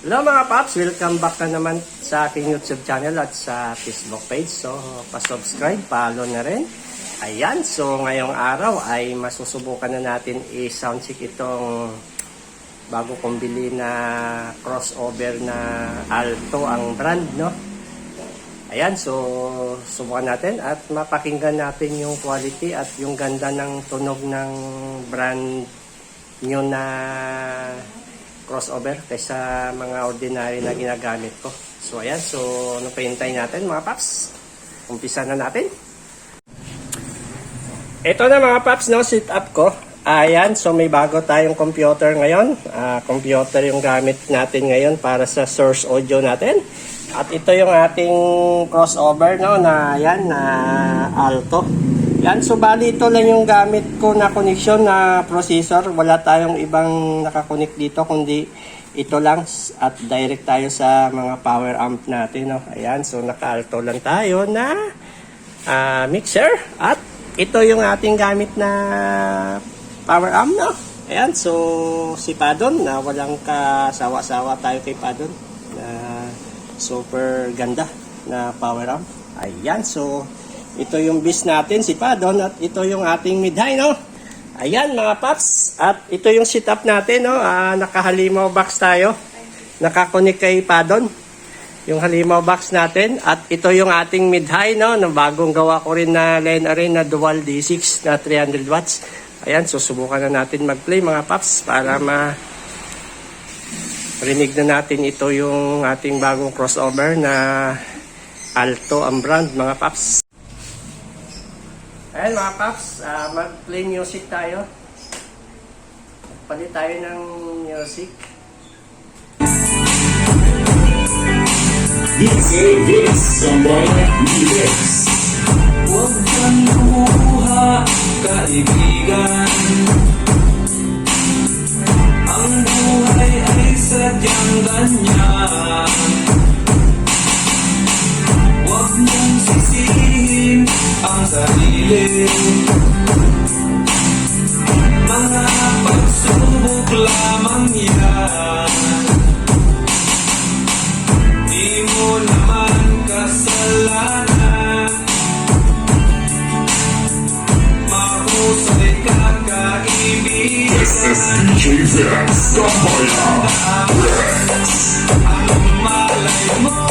Hello mga paps, welcome back na naman sa aking YouTube channel at sa Facebook page. So, pa-subscribe, follow na rin. Ayan, so ngayong araw ay masusubukan na natin i-sound check itong bago kong bili na crossover na Alto ang brand, no? Ayan, so subukan natin at mapakinggan natin yung quality at yung ganda ng tunog ng brand nyo na crossover kaysa mga ordinary na ginagamit ko. So ayan, so ano pa hintay natin mga paps? Umpisa na natin. Ito na mga paps, no, sit up ko. Ayan, so may bago tayong computer ngayon. Computer yung gamit natin ngayon para sa source audio natin. At ito yung ating crossover, no, na ayan, na Alto. Yan, so bali ito lang yung gamit ko na connection na processor. Wala tayong ibang nakakonect dito kundi ito lang at direct tayo sa mga power amp natin, no? Ayan, so naka-Alto lang tayo na mixer at ito yung ating gamit na power amp, no? Ayan, so si Padon na walang kasawa-sawa tayo kay Padon na super ganda na power amp. Ayan, so ito yung bis natin, si Padon, at ito yung ating mid-high, no? Ayan, mga paps. At ito yung setup natin, no? Nakahalimaw box tayo. Nakakonek kay Padon. Yung halimaw box natin. At ito yung ating mid-high, no? Na bagong gawa ko rin na line array na dual D6 na 300 watts. Ayan, susubukan na natin mag-play, mga paps, para rinig na natin ito yung ating bagong crossover na Alto ang brand, mga paps. Ayan mga paps, mag-play music tayo. Palit tayo ng music. This Sambayan Remix. Huwag kang lumuha, kaibigan. Ang buhay ay sadyang ganyan. Huwag mong sisihin ang sarili. Mga pagsubok lamang yan. Di mo naman kasalanan. Mahusay ka kaibigan. This is DJ Vince Sambayan Remix. Ang malay mo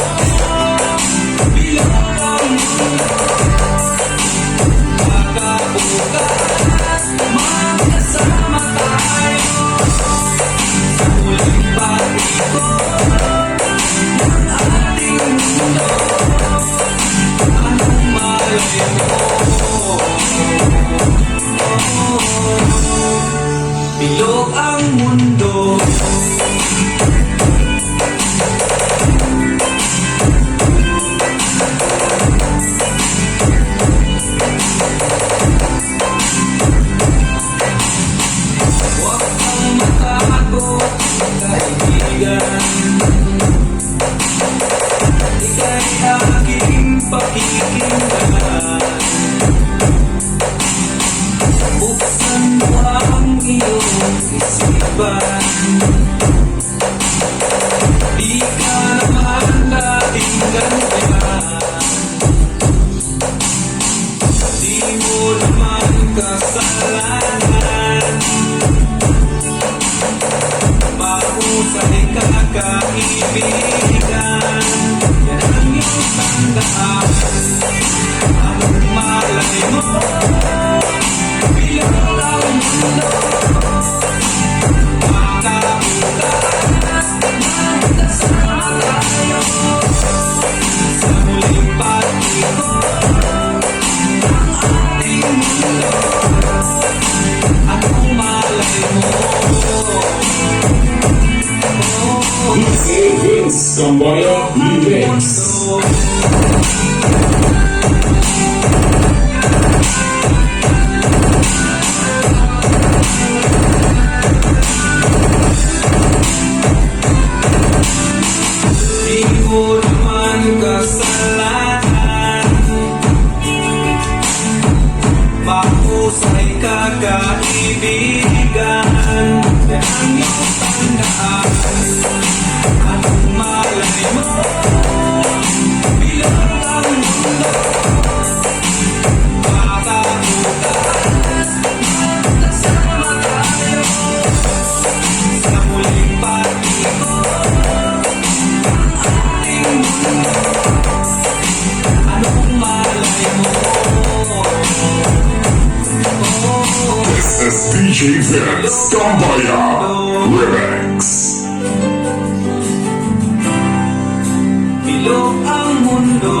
bilang ang mundo. Magkabukas, magkasama tayo sa muling pag-ikot ng ating mundo. Anong malay mo? Bilog ang mundo. Huwag kang matakot, kaibigan. Ika'y aking pakikinggan. Buksan mo ang iyong isipan. Di ka naman dating ganyan. Di mo naman kasalanan. Mahusay ka kaibigan. Yan ang iyong tandaan. Anong malay mo? Bilang ang mundo. Magkabukas, magkasama tayo sa muling pag-ikot ng ating mundo. Anong malay mo? This is Vince Sambayan Remix. Di mo naman kasalanan. Mahusay ka kaibigan. Yan ang iyong tandaan. At muling pag-ikot ating mundo. Anong malay mo? This is DJ Vince Gambaya Remix. Bilog ang mundo.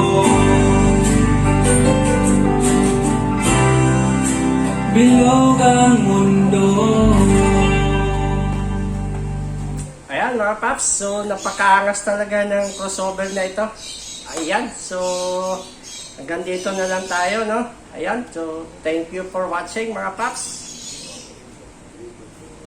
Bilog ang mundo. Ayan mga paps, so napakaangas talaga ng crossover na ito. Ayan, so hanggang dito na lang tayo, no? Ayan, so thank you for watching mga paps.